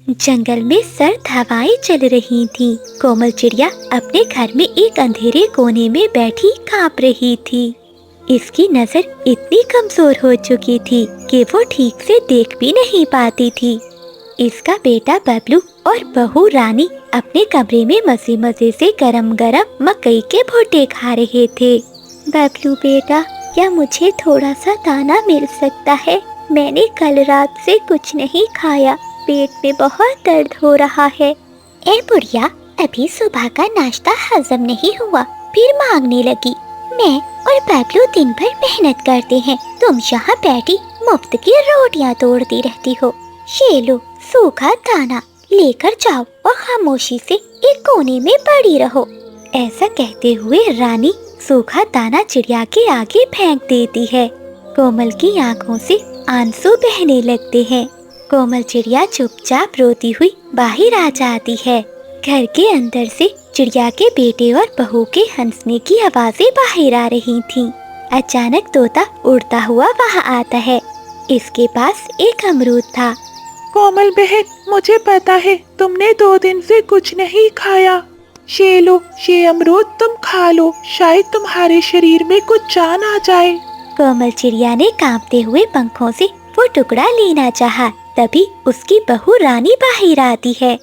जंगल में सर्द हवाएं चल रही थीं। कोमल चिड़िया अपने घर में एक अंधेरे कोने में बैठी कांप रही थी। इसकी नजर इतनी कमजोर हो चुकी थी कि वो ठीक से देख भी नहीं पाती थी। इसका बेटा बबलू और बहू रानी अपने कमरे में मजे मजे से गरम गरम मकई के भुट्टे खा रहे थे। बबलू बेटा, क्या मुझे थोड़ा सा दाना मिल सकता है? मैंने कल रात से कुछ नहीं खाया, पेट में बहुत दर्द हो रहा है। ए बुढ़िया, अभी सुबह का नाश्ता हजम नहीं हुआ, फिर मांगने लगी। मैं और बबलू दिन भर मेहनत करते हैं, तुम यहाँ बैठी मुफ्त की रोटियाँ तोड़ती रहती हो। ये लो सूखा दाना, लेकर जाओ और खामोशी से एक कोने में पड़ी रहो। ऐसा कहते हुए रानी सूखा दाना चिड़िया के आगे फेंक देती है। कोमल की आंखों से आंसू बहने लगते हैं। कोमल चिड़िया चुपचाप रोती हुई बाहर आ जाती है। घर के अंदर से चिड़िया के बेटे और बहू के हंसने की आवाजें बाहर आ रही थीं। अचानक तोता उड़ता हुआ वहां आता है। इसके पास एक अमरूद था। कोमल बहन, मुझे पता है तुमने 2 दिन से कुछ नहीं खाया। ये लो, ये अमरूद तुम खा लो, शायद तुम्हारे शरीर में कुछ जान आ जाए। कोमल चिड़िया ने कांपते हुए पंखों से वो टुकड़ा लेना चाहा, तभी उसकी बहू रानी बाहर आती है।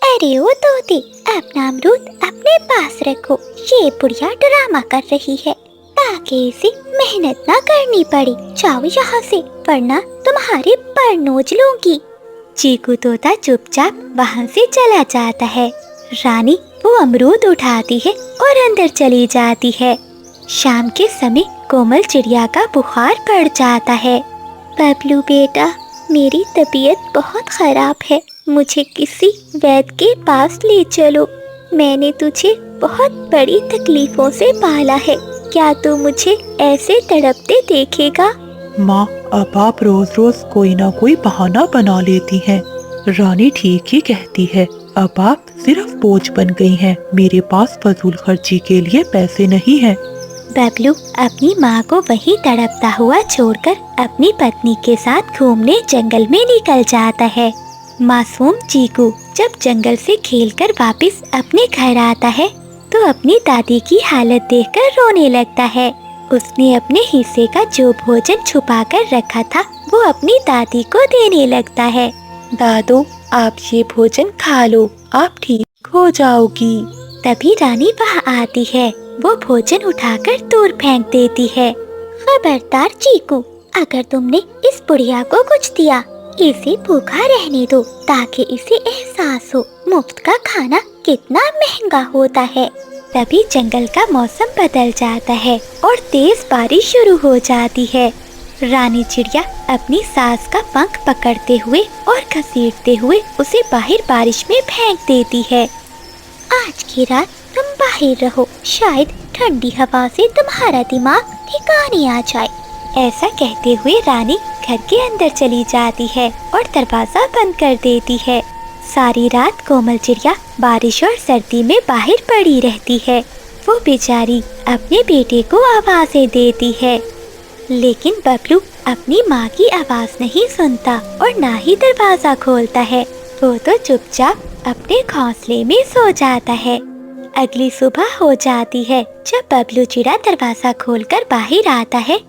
अरे ओ तोते, अपना अमरूद अपने पास रखो, ये बुढ़िया ड्रामा कर रही है ताकि इसे मेहनत ना करनी पड़े। जाओ यहाँ से, वरना तुम्हारे पर नोच लूंगी। चीकू तोता चुपचाप वहाँ से चला जाता है। रानी वो अमरूद उठाती है और अंदर चली जाती है। शाम के समय कोमल चिड़िया का बुखार पड़ जाता है। बबलू बेटा, मेरी तबीयत बहुत खराब है, मुझे किसी वैद्य के पास ले चलो। मैंने तुझे बहुत बड़ी तकलीफों से पाला है, क्या तू मुझे ऐसे तड़पते देखेगा? माँ, अब आप रोज रोज कोई ना कोई बहाना बना लेती हैं। रानी ठीक ही कहती है, अब आप सिर्फ बोझ बन गई हैं। मेरे पास फजूल खर्ची के लिए पैसे नहीं हैं। बबलू अपनी माँ को वहीं तड़पता हुआ छोड़कर अपनी पत्नी के साथ घूमने जंगल में निकल जाता है। मासूम चीकू जब जंगल से खेलकर वापस अपने घर आता है तो अपनी दादी की हालत देखकर रोने लगता है। उसने अपने हिस्से का जो भोजन छुपा कर रखा था वो अपनी दादी को देने लगता है। दादू, आप ये भोजन खा लो, आप ठीक हो जाओगी। तभी रानी वहाँ आती है। वो भोजन उठाकर दूर फेंक देती है। खबरदार चीकू, अगर तुमने इस बुढ़िया को कुछ दिया, इसे भूखा रहने दो ताकि इसे एहसास हो मुफ्त का खाना कितना महंगा होता है। तभी जंगल का मौसम बदल जाता है और तेज बारिश शुरू हो जाती है। रानी चिड़िया अपनी सास का पंख पकड़ते हुए और घसीटते हुए उसे बाहर बारिश में फेंक देती है। आज की रात तुम बाहर रहो, शायद ठंडी हवा से तुम्हारा दिमाग ठिकाने आ जाए। ऐसा कहते हुए रानी घर के अंदर चली जाती है और दरवाजा बंद कर देती है। सारी रात कोमल चिड़िया बारिश और सर्दी में बाहर पड़ी रहती है। वो बेचारी अपने बेटे को आवाज़ें देती है, लेकिन बबलू अपनी माँ की आवाज़ नहीं सुनता और ना ही दरवाज़ा खोलता है। वो तो चुपचाप अपने घोंसले में सो जाता है। अगली सुबह हो जाती है। जब बबलू चिड़ा दरवाज़ा खोलकर बाहर आता है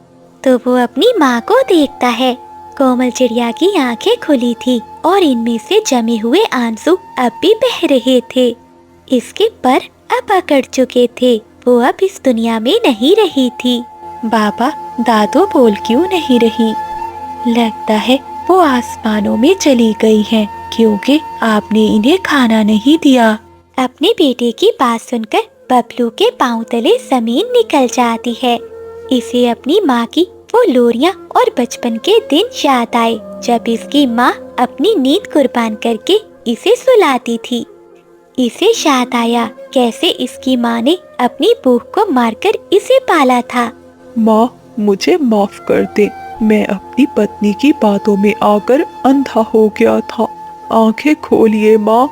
तो वो अपनी माँ को देखता है। कोमल चिड़िया की आंखें खुली थी और इनमें से जमे हुए आंसू अब भी बह रहे थे। इसके पर अब अकड़ चुके थे। वो अब इस दुनिया में नहीं रही थी। बाबा, दादू बोल क्यों नहीं रही? लगता है वो आसमानों में चली गई हैं, क्योंकि आपने इन्हें खाना नहीं दिया। अपने बेटे की बात सुनकर बबलू के पांव तले जमीन निकल जाती है। इसे अपनी माँ की वो लोरियां और बचपन के दिन याद आए, जब इसकी माँ अपनी नींद कुर्बान करके इसे सुलाती थी। इसे याद आया कैसे इसकी माँ ने अपनी भूख को मारकर इसे पाला था। माँ, मुझे माफ कर दे, मैं अपनी पत्नी की बातों में आकर अंधा हो गया था। आंखें खोलिए माँ,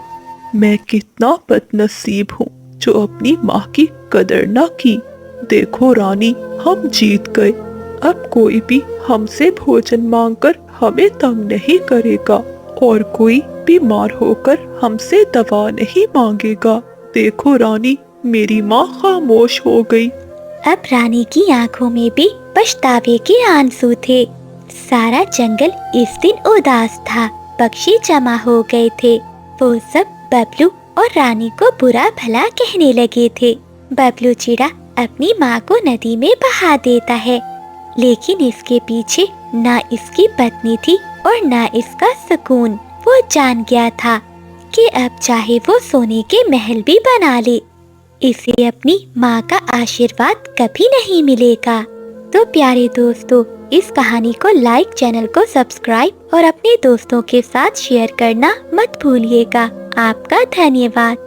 मैं कितना बदनसीब हूँ जो अपनी माँ की कदर न की। देखो रानी, हम जीत गए। अब कोई भी हमसे भोजन मांगकर हमें तंग नहीं करेगा और कोई बीमार होकर हमसे दवा नहीं मांगेगा। देखो रानी, मेरी माँ खामोश हो गई। अब रानी की आंखों में भी पछतावे के आंसू थे। सारा जंगल इस दिन उदास था। पक्षी जमा हो गए थे। वो सब बबलू और रानी को बुरा भला कहने लगे थे। बबलू चिड़ा अपनी माँ को नदी में बहा देता है, लेकिन इसके पीछे ना इसकी पत्नी थी और ना इसका सुकून। वो जान गया था कि अब चाहे वो सोने के महल भी बना ले, इसे अपनी माँ का आशीर्वाद कभी नहीं मिलेगा। तो प्यारे दोस्तों, इस कहानी को लाइक, चैनल को सब्सक्राइब और अपने दोस्तों के साथ शेयर करना मत भूलिएगा। आपका धन्यवाद।